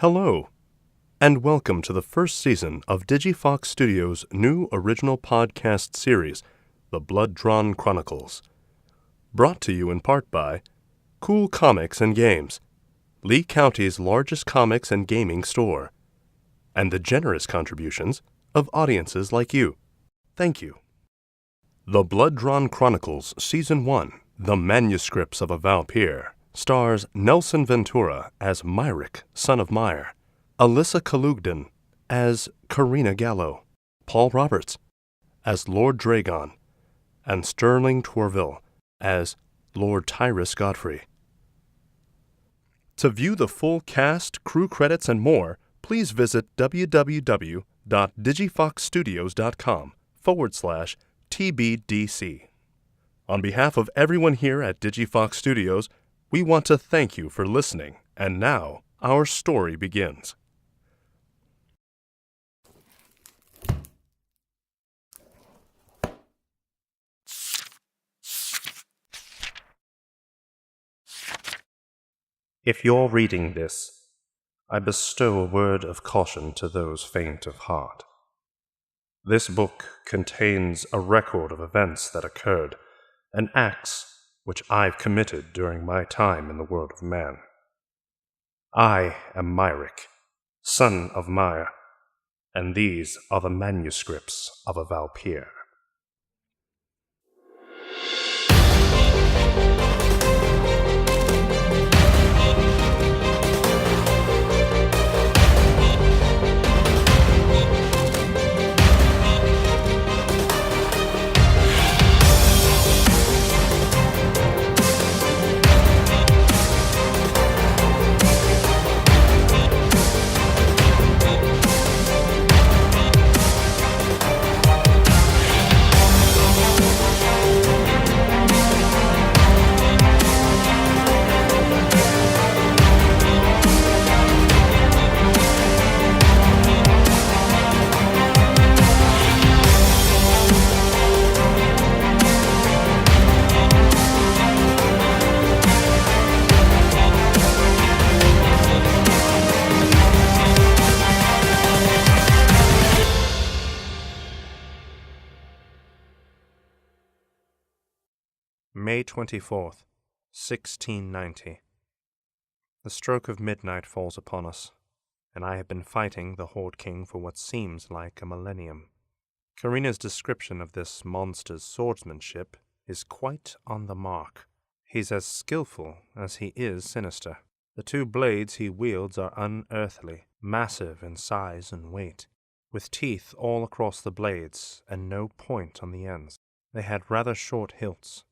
Hello, and welcome to the first season of DigiFox Studios' new original podcast series, The Blood-Drawn Chronicles. Brought to you in part by Cool Comics and Games, Lee County's largest comics and gaming store, and the generous contributions of audiences like you. Thank you. The Blood-Drawn Chronicles Season 1, The Manuscripts of a Vampire, stars Nelson Ventura as Myrick, son of Meyer, Alyssa Kalugden as Karina Gallo, Paul Roberts as Lord Dragon, and Sterling Torville as Lord Tyrus Godfrey. To view the full cast, crew credits, and more, please visit www.digifoxstudios.com/TBDC. On behalf of everyone here at DigiFox Studios, we want to thank you for listening, and now our story begins. If you're reading this, I bestow a word of caution to those faint of heart. This book contains a record of events that occurred and acts which I've committed during my time in the world of man. I am Myrick, son of Meyer, and these are the manuscripts of a Vampire. May 24th, 1690. The stroke of midnight falls upon us, and I have been fighting the Horde King for what seems like a millennium. Karina's description of this monster's swordsmanship is quite on the mark. He's as skillful as he is sinister. The two blades he wields are unearthly, massive in size and weight, with teeth all across the blades and no point on the ends. They had rather short hilts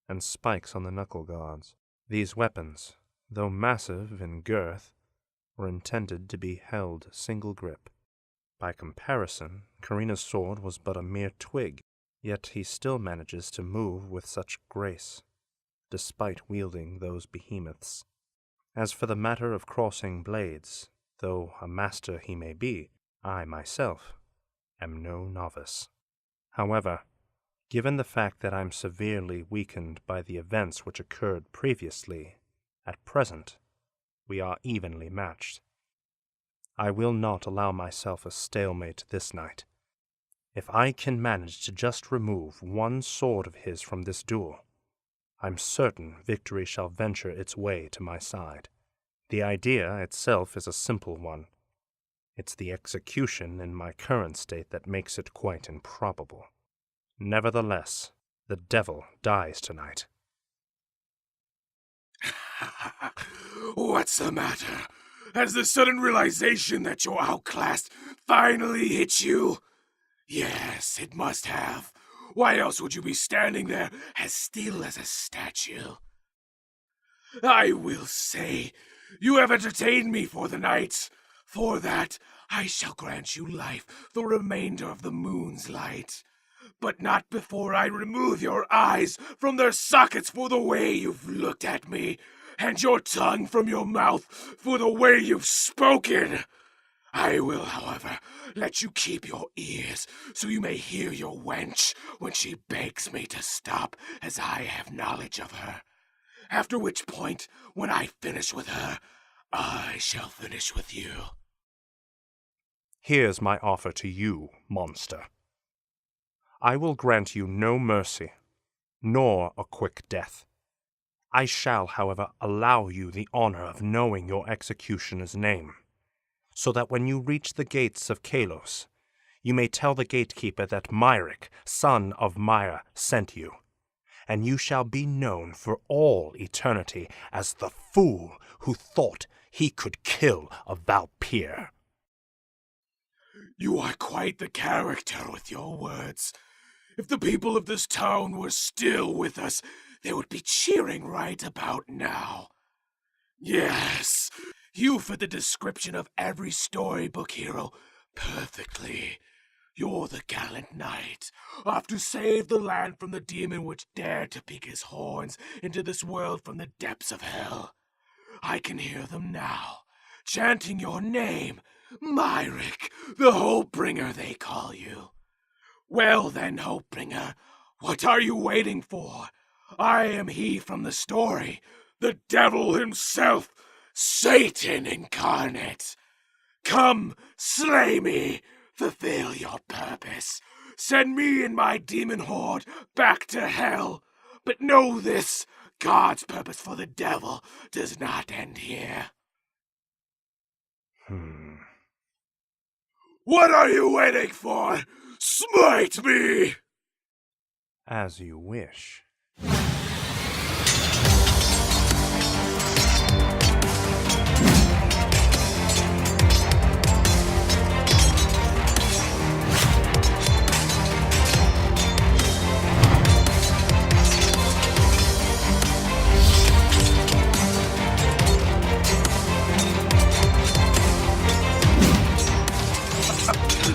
and spikes on the knuckle guards. These weapons, though massive in girth, were intended to be held single grip. By comparison, Karina's sword was but a mere twig, yet he still manages to move with such grace, despite wielding those behemoths. As for the matter of crossing blades, though a master he may be, I myself am no novice. However, given the fact that I'm severely weakened by the events which occurred previously, at present we are evenly matched. I will not allow myself a stalemate this night. If I can manage to just remove one sword of his from this duel, I'm certain victory shall venture its way to my side. The idea itself is a simple one. It's the execution in my current state that makes it quite improbable. Nevertheless, the devil dies tonight. What's the matter? Has the sudden realization that you're outclassed finally hit you? Yes, it must have. Why else would you be standing there as still as a statue? I will say, you have entertained me for the night. For that, I shall grant you life the remainder of the moon's light. But not before I remove your eyes from their sockets for the way you've looked at me, and your tongue from your mouth for the way you've spoken. I will, however, let you keep your ears so you may hear your wench when she begs me to stop, as I have knowledge of her. After which point, when I finish with her, I shall finish with you. Here's my offer to you, monster. I will grant you no mercy, nor a quick death. I shall, however, allow you the honor of knowing your executioner's name, so that when you reach the gates of Kalos, you may tell the gatekeeper that Myrick, son of Myra, sent you, and you shall be known for all eternity as the fool who thought he could kill a Valpyr. You are quite the character with your words. If the people of this town were still with us, they would be cheering right about now. Yes, you fit the description of every storybook hero perfectly. You're the gallant knight, off to save the land from the demon which dared to peek his horns into this world from the depths of hell. I can hear them now, chanting your name, Myrick, the Hopebringer they call you. Well then, Hopebringer, what are you waiting for? I am he from the story, the devil himself, Satan incarnate. Come, slay me, fulfill your purpose. Send me and my demon horde back to hell. But know this, God's purpose for the devil does not end here. What are you waiting for? Smite me! As you wish.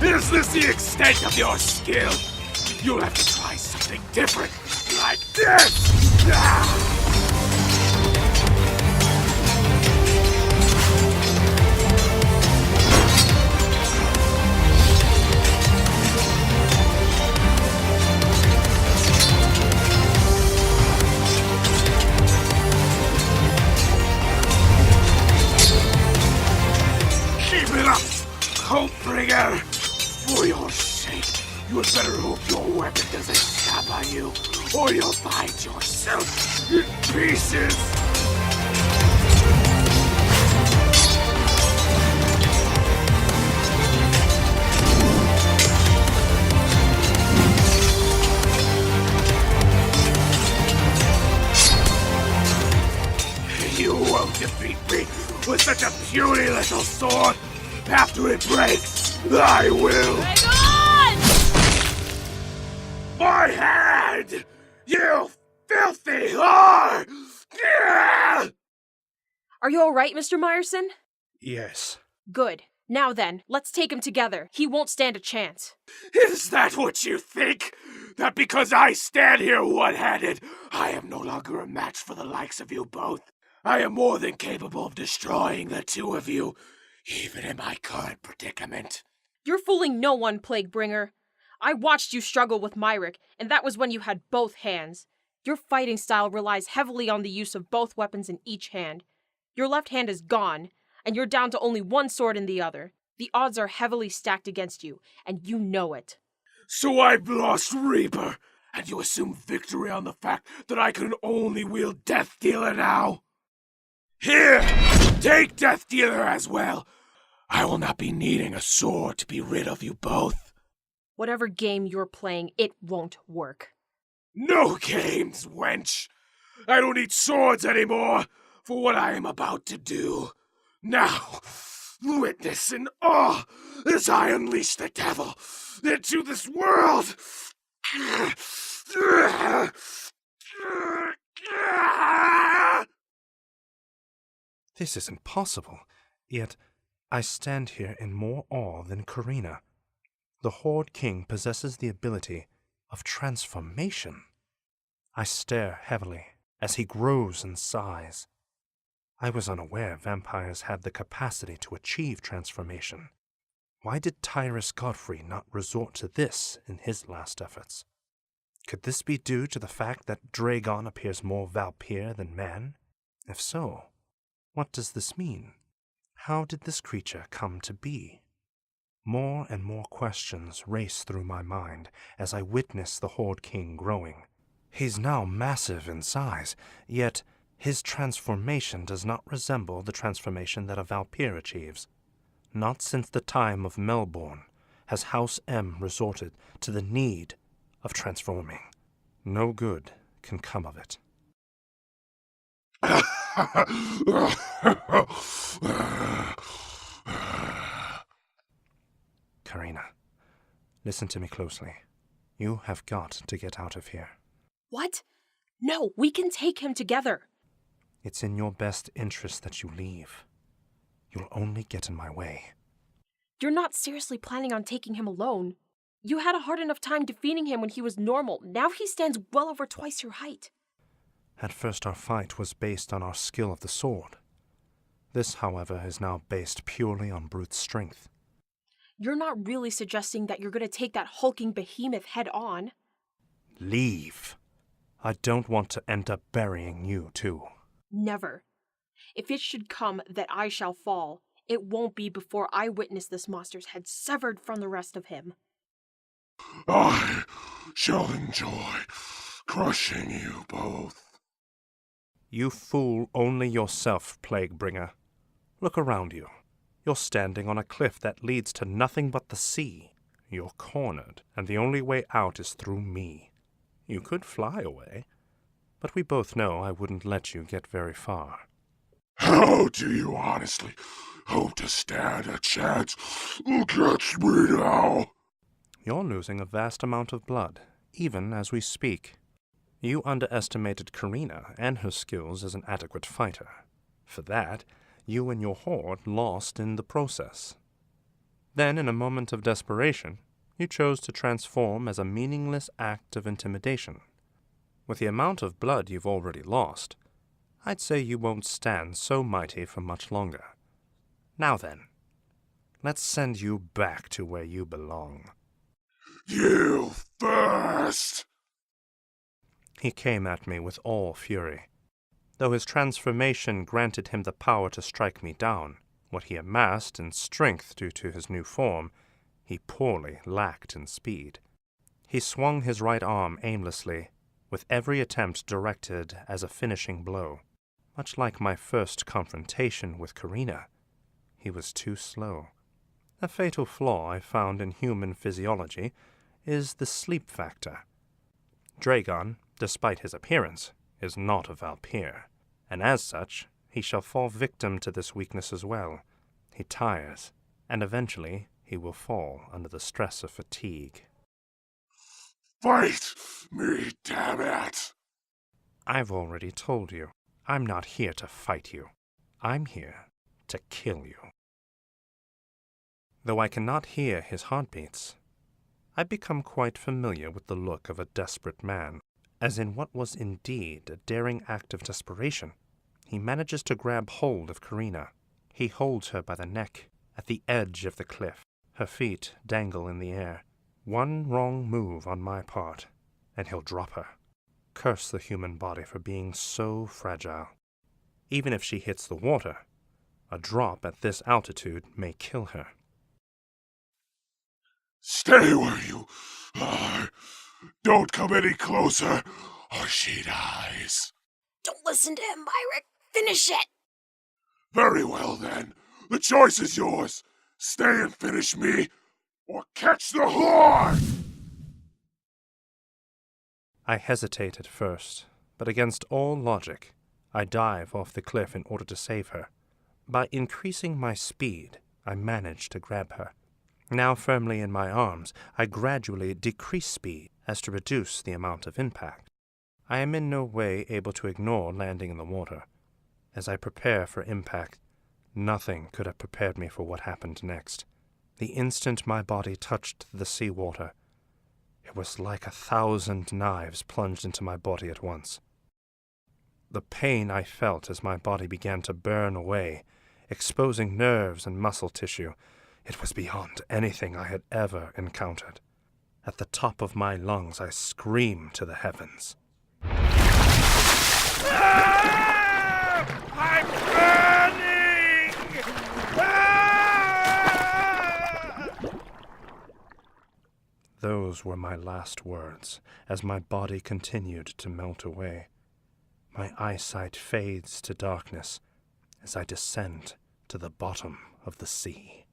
Is this the extent of your skill? You'll have to try something different, like this! Ah! Keep it up, Hopebringer! For your sake, you had better hope your weapon doesn't snap on you, or you'll find yourself in pieces! You won't defeat me with such a puny little sword! After it breaks, I will! Hang on! My hand! You filthy whore! Yeah! Are you alright, Mr. Myerson? Yes. Good. Now then, let's take him together. He won't stand a chance. Is that what you think? That because I stand here one-handed, I am no longer a match for the likes of you both? I am more than capable of destroying the two of you, even in my current predicament. You're fooling no one, Plaguebringer. I watched you struggle with Myrick, and that was when you had both hands. Your fighting style relies heavily on the use of both weapons in each hand. Your left hand is gone, and you're down to only one sword in the other. The odds are heavily stacked against you, and you know it. So I've lost Reaper, and you assume victory on the fact that I can only wield Death Dealer now? Here, take Death Dealer as well. I will not be needing a sword to be rid of you both. Whatever game you're playing, it won't work. No games, wench. I don't need swords anymore for what I am about to do. Now, witness in awe as I unleash the devil into this world. This isn't possible, yet I stand here in more awe than Karina. The Horde King possesses the ability of transformation. I stare heavily as he grows in size. I was unaware vampires had the capacity to achieve transformation. Why did Tyrus Godfrey not resort to this in his last efforts? Could this be due to the fact that Dragon appears more Valpyr than man? If so, what does this mean? How did this creature come to be? More and more questions race through my mind as I witness the Horde King growing. He's now massive in size, yet his transformation does not resemble the transformation that a Valpyr achieves. Not since the time of Melbourne has House M resorted to the need of transforming. No good can come of it. Karina, listen to me closely. You have got to get out of here. What? No, we can take him together. It's in your best interest that you leave. You'll only get in my way. You're not seriously planning on taking him alone. You had a hard enough time defeating him when he was normal. Now he stands well over twice your height. At first our fight was based on our skill of the sword. This, however, is now based purely on brute strength. You're not really suggesting that you're going to take that hulking behemoth head on. Leave. I don't want to end up burying you, too. Never. If it should come that I shall fall, it won't be before I witness this monster's head severed from the rest of him. I shall enjoy crushing you both. You fool only yourself, Plaguebringer. Look around you. You're standing on a cliff that leads to nothing but the sea. You're cornered, and the only way out is through me. You could fly away, but we both know I wouldn't let you get very far. How do you honestly hope to stand a chance against me now? You're losing a vast amount of blood, even as we speak. You underestimated Karina and her skills as an adequate fighter. For that, you and your horde lost in the process. Then, in a moment of desperation, you chose to transform as a meaningless act of intimidation. With the amount of blood you've already lost, I'd say you won't stand so mighty for much longer. Now then, let's send you back to where you belong. You first! He came at me with all fury. Though his transformation granted him the power to strike me down, what he amassed in strength due to his new form, he poorly lacked in speed. He swung his right arm aimlessly, with every attempt directed as a finishing blow. Much like my first confrontation with Karina, he was too slow. A fatal flaw I found in human physiology is the sleep factor. Dragon, despite his appearance, is not a Valpyr, and as such, he shall fall victim to this weakness as well. He tires, and eventually he will fall under the stress of fatigue. Fight me, damn it! I've already told you, I'm not here to fight you. I'm here to kill you. Though I cannot hear his heartbeats, I become quite familiar with the look of a desperate man, as in what was indeed a daring act of desperation. He manages to grab hold of Karina. He holds her by the neck, at the edge of the cliff. Her feet dangle in the air. One wrong move on my part, and he'll drop her. Curse the human body for being so fragile. Even if she hits the water, a drop at this altitude may kill her. Stay where you are. Don't come any closer, or she dies. Don't listen to him, Myrick. Finish it! Very well, then. The choice is yours. Stay and finish me, or catch the horde! I hesitate at first, but against all logic, I dive off the cliff in order to save her. By increasing my speed, I manage to grab her. Now firmly in my arms, I gradually decrease speed as to reduce the amount of impact. I am in no way able to ignore landing in the water. As I prepare for impact, nothing could have prepared me for what happened next. The instant my body touched the seawater, it was like 1,000 knives plunged into my body at once. The pain I felt as my body began to burn away, exposing nerves and muscle tissue, it was beyond anything I had ever encountered. At the top of my lungs, I screamed to the heavens. Ah! I'm burning! Those were my last words, as my body continued to melt away. My eyesight fades to darkness as I descend to the bottom of the sea.